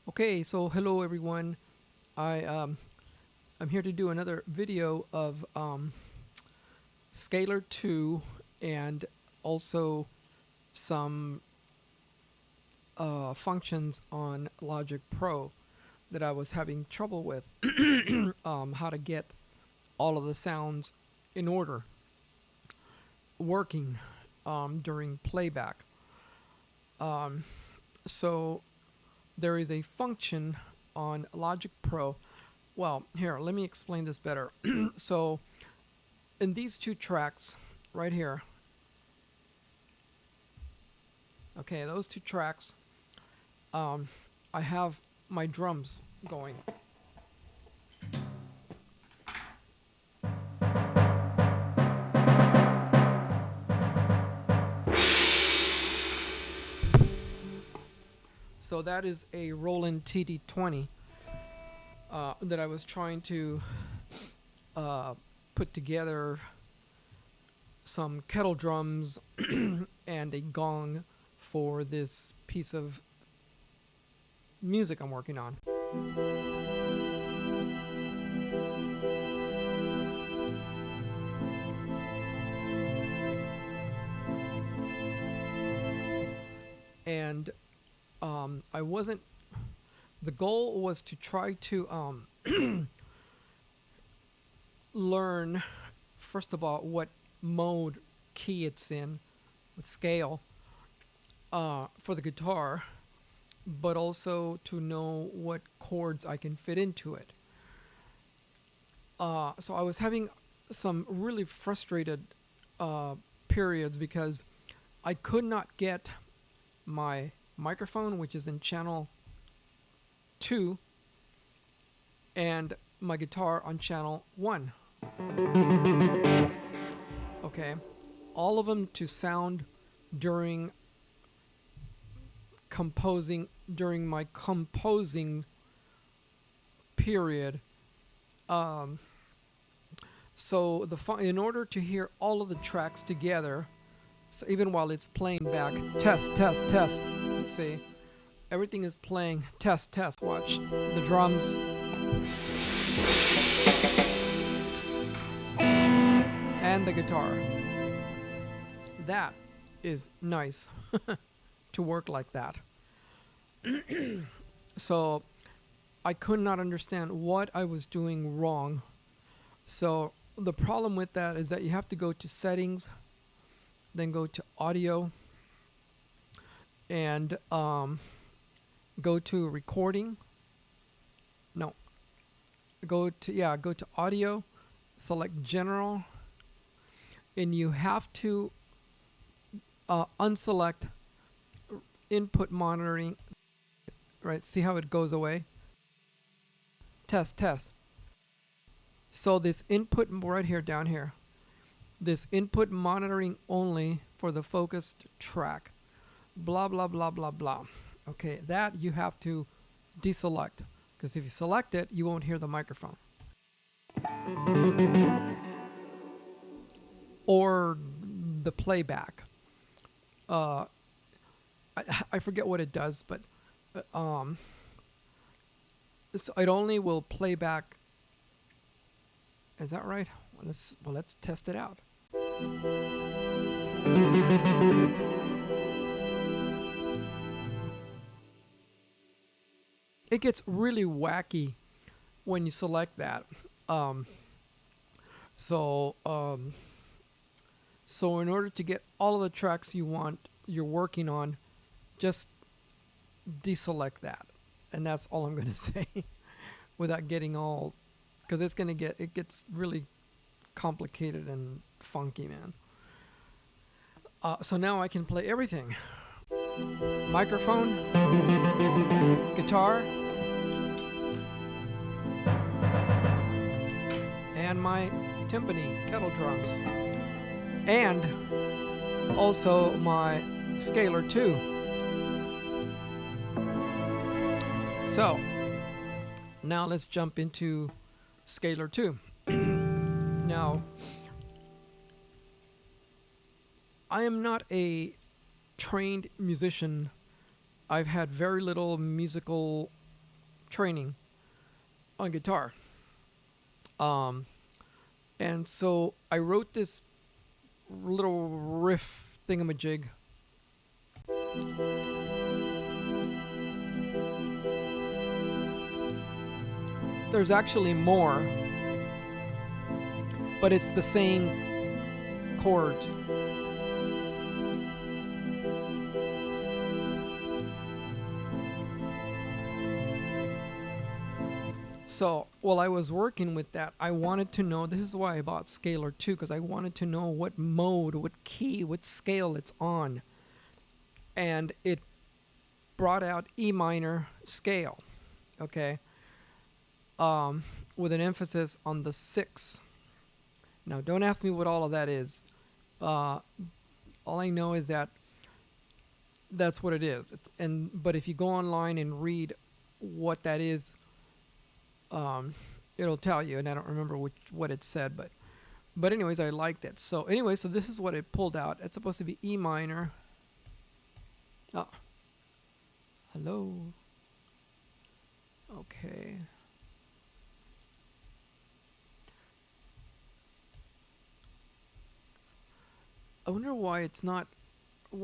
Okay, so hello everyone. I I'm here to do another video of Scalar 2 and also some functions on Logic Pro that I was having trouble with. How to get all of the sounds in order working during playback. Um, so there is a function on Logic Pro. Well, here, let me explain this better. So in these two tracks right here, okay, those two tracks, um, I have my drums going. So that is a Roland TD20 that I was trying to put together some kettle drums and a gong for this piece of music I'm working on. And I wasn't. The goal was to try to learn, first of all, what mode key it's in, what scale for the guitar, but also to know what chords I can fit into it. So I was having some really frustrated periods because I could not get my microphone, which is in channel 2, and my guitar on channel 1. Okay, all of them to sound during my composing period. So in order to hear all of the tracks together, so even while it's playing back, test, test, test. See, everything is playing. Test, test. Watch the drums and the guitar. That is nice to work like that. So I could not understand what I was doing wrong. So the problem with that is that you have to go to settings, then go to audio, and go to recording. No, go to audio, select general, and you have to unselect input monitoring. Right, see how it goes away? Test, test. So this input right here, down here, this input monitoring only for the focused track, blah, blah, blah, blah, blah. Okay, that you have to deselect, because if you select it, you won't hear the microphone. Or the playback. I forget what it does, but so it only will play back. Is that right? Let's test it out. It gets really wacky when you select that. Um, so so in order to get all of the tracks you're working on, just deselect that, and that's all I'm going to say, without getting all, because it gets really complicated and funky, man. So now I can play everything: microphone, guitar, and my timpani kettle drums, and also my Scalar 2. So now let's jump into Scalar 2. Now, I am not a trained musician. I've had very little musical training on guitar. Um, and so I wrote this little riff thingamajig. There's actually more, but it's the same chords. So while I was working with that, I wanted to know, this is why I bought Scalar 2, because I wanted to know what mode, what key, what scale it's on. And it brought out E minor scale, okay, with an emphasis on the 6. Now, don't ask me what all of that is. All I know is that that's what it is. But if you go online and read what that is, it'll tell you, and I don't remember what it said, but anyways, I liked it. So anyway, so this is what it pulled out. It's supposed to be E minor. Oh, hello. Okay. I wonder why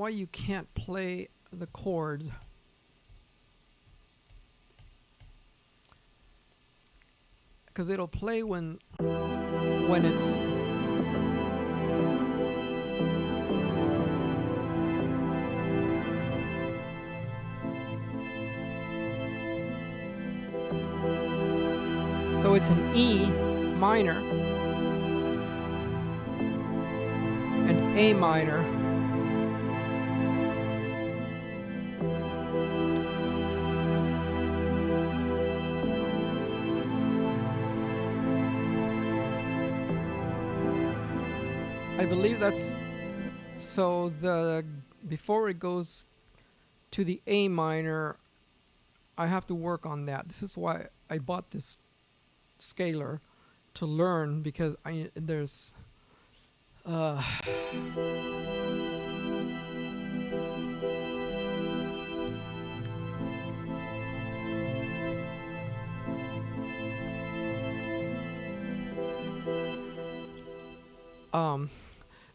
you can't play the chords. Because it'll play when it's so it's an E minor and A minor. I believe that's so before it goes to the A minor, I have to work on that. This is why I bought this scalar to learn, because there's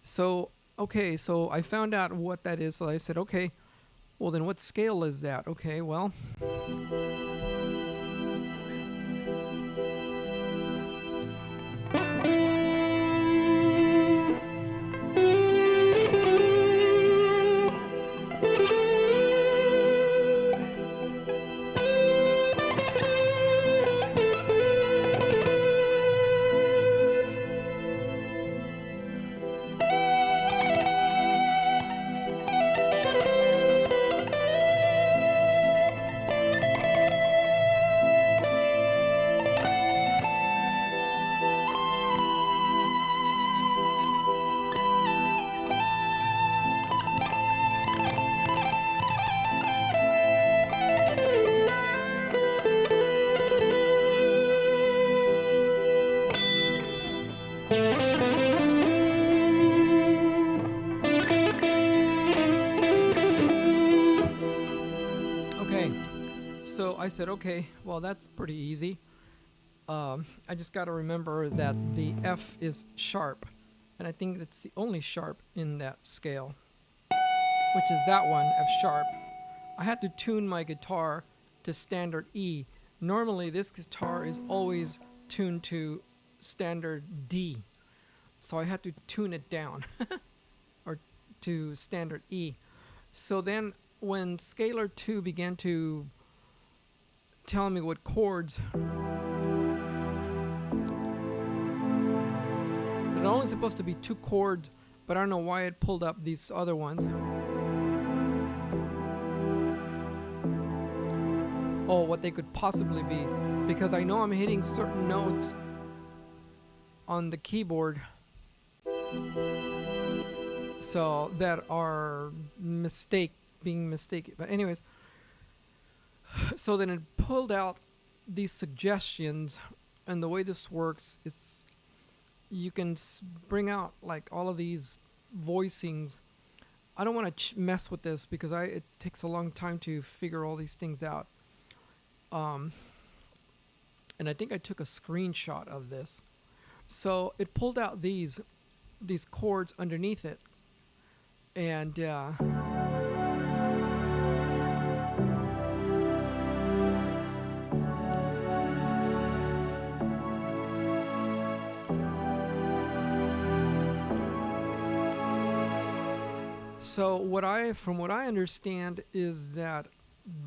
so okay, so I found out what that is. So I said, okay, well then what scale is that? Okay, well, okay. So I said, okay, well that's pretty easy. I just got to remember that the F is sharp, and I think that's the only sharp in that scale, which is that one, F sharp. I had to tune my guitar to standard E. Normally this guitar is always tuned to standard D, so I had to tune it down or to standard E. So then when Scalar 2 began to tell me what chords, it's only supposed to be 2 chords, but I don't know why it pulled up these other ones. Oh, what they could possibly be, because I know I'm hitting certain notes on the keyboard so that are being mistaken. But anyways, so then it pulled out these suggestions, and the way this works is you can bring out like all of these voicings. I don't want to mess with this because it takes a long time to figure all these things out. and I think I took a screenshot of this. So it pulled out these chords underneath it, and so from what I understand is that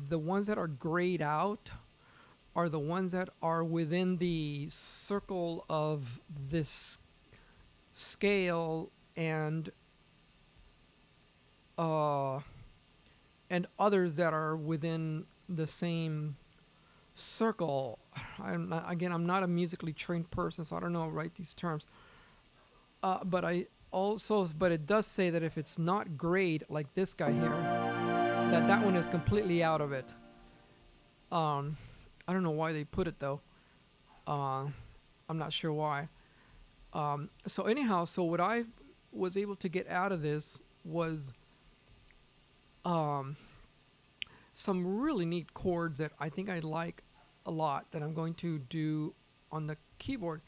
the ones that are grayed out are the ones that are within the circle of this scale, uh, and others that are within the same circle. I'm not a musically trained person, so I don't know how to write these terms. But it does say that if it's not grayed like this guy here, that one is completely out of it. I don't know why they put it though. I'm not sure why. So anyhow, so what I was able to get out of this was some really neat chords that I think I like a lot, that I'm going to do on the keyboard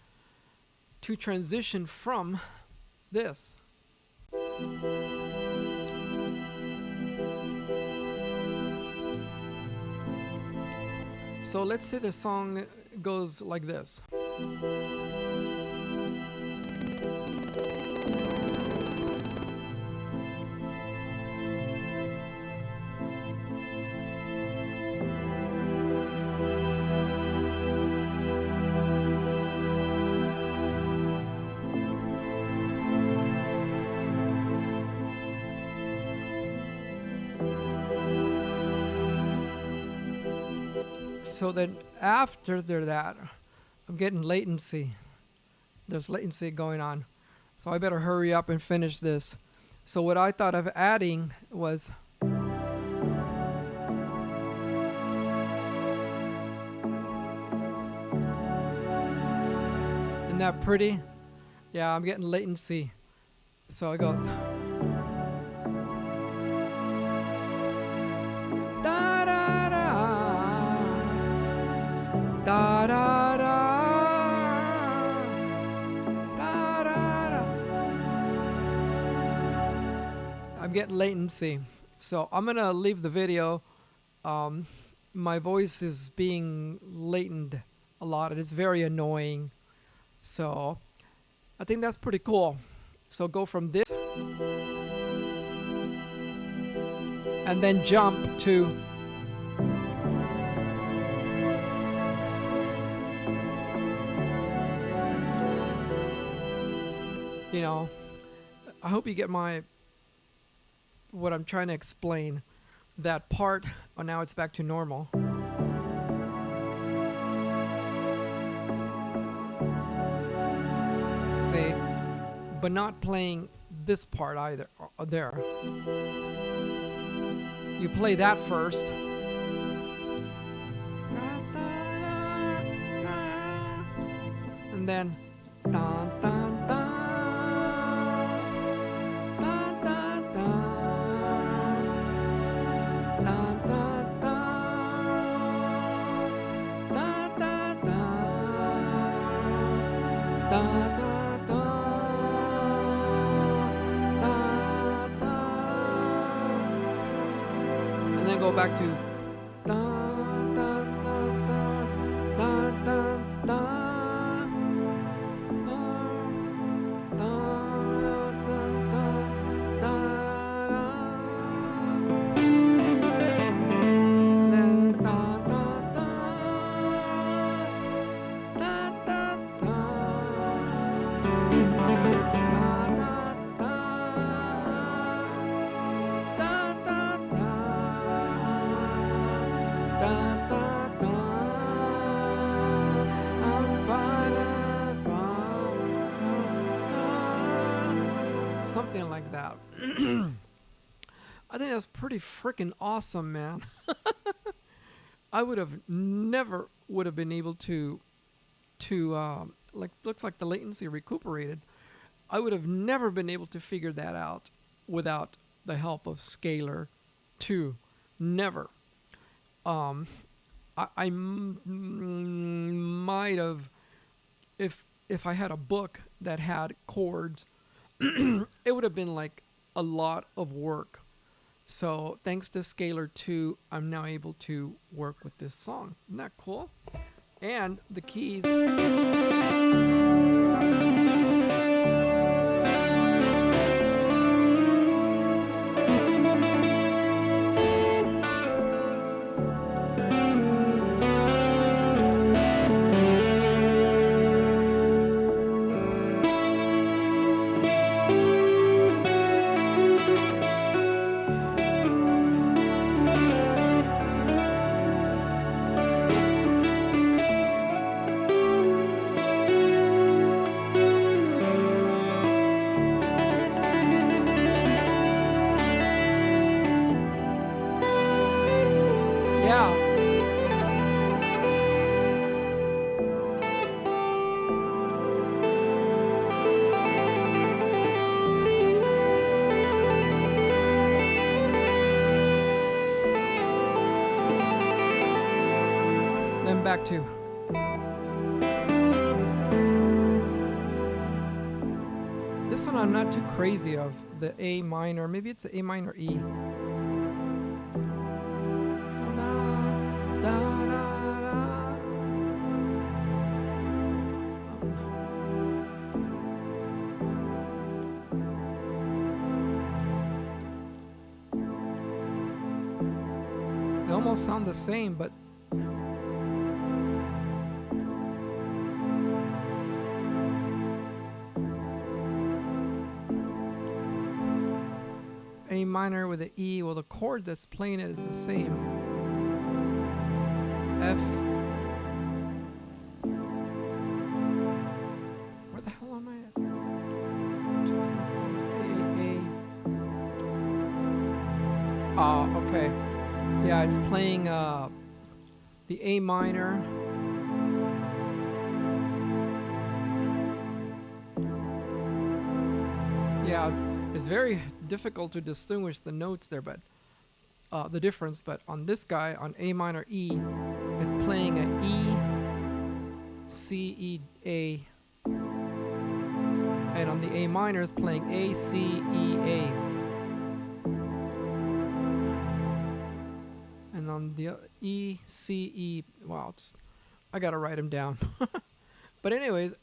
to transition from this. So let's say the song goes like this. So then after that, I'm getting latency. There's latency going on. So I better hurry up and finish this. So what I thought of adding was isn't that pretty? Yeah, I'm getting latency. So I go da da da da da da da da da. I'm getting latency. So I'm gonna leave the video. My voice is being latent a lot, and it's very annoying. So I think that's pretty cool. So go from this and then jump to I hope you get what I'm trying to explain. That part, now it's back to normal. See, but not playing this part either. There. You play that first. And then dun, dun, dun. And then go back to dun, dun, dun, dun, dun, dun, dun. Something like that. I think that's pretty freaking awesome, man. I never would have been able to looks like the latency recuperated. I would have never been able to figure that out without the help of Scalar 2. Never. I might have, if I had a book that had chords, it would have been like a lot of work. So thanks to Scalar 2, I'm now able to work with this song. Isn't that cool? And the keys. Yeah. Then back to. This one I'm not too crazy of. The A minor. Maybe it's the A minor E. They almost sound the same, but A minor with an E, well, the chord that's playing it is the same. F. Where the hell am I at? A. Okay. Yeah, it's playing the A minor. Yeah, it's very difficult to distinguish the notes there, but the difference. But on this guy, on A minor E, it's playing an E, C, E, A, and on the A minor, it's playing A, C, E, A, and on the E, C, E. Wow, I gotta write them down. But anyways,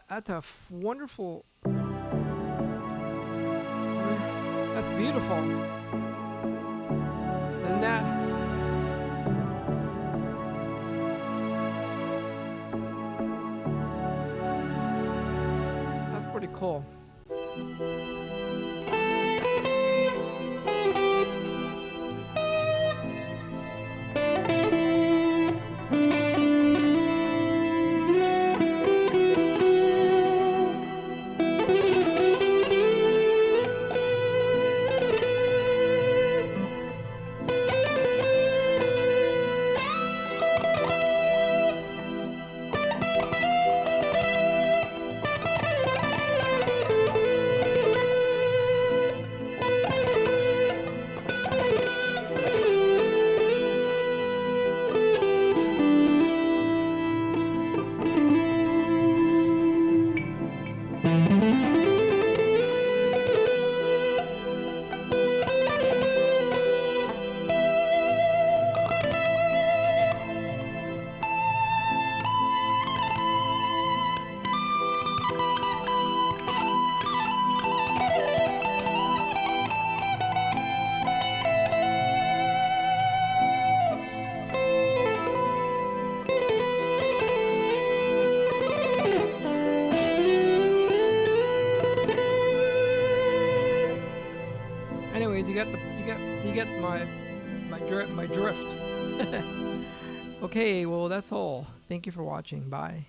that's a wonderful. That's beautiful. And that's pretty cool. Anyways, you get my drift. Okay, well that's all. Thank you for watching. Bye.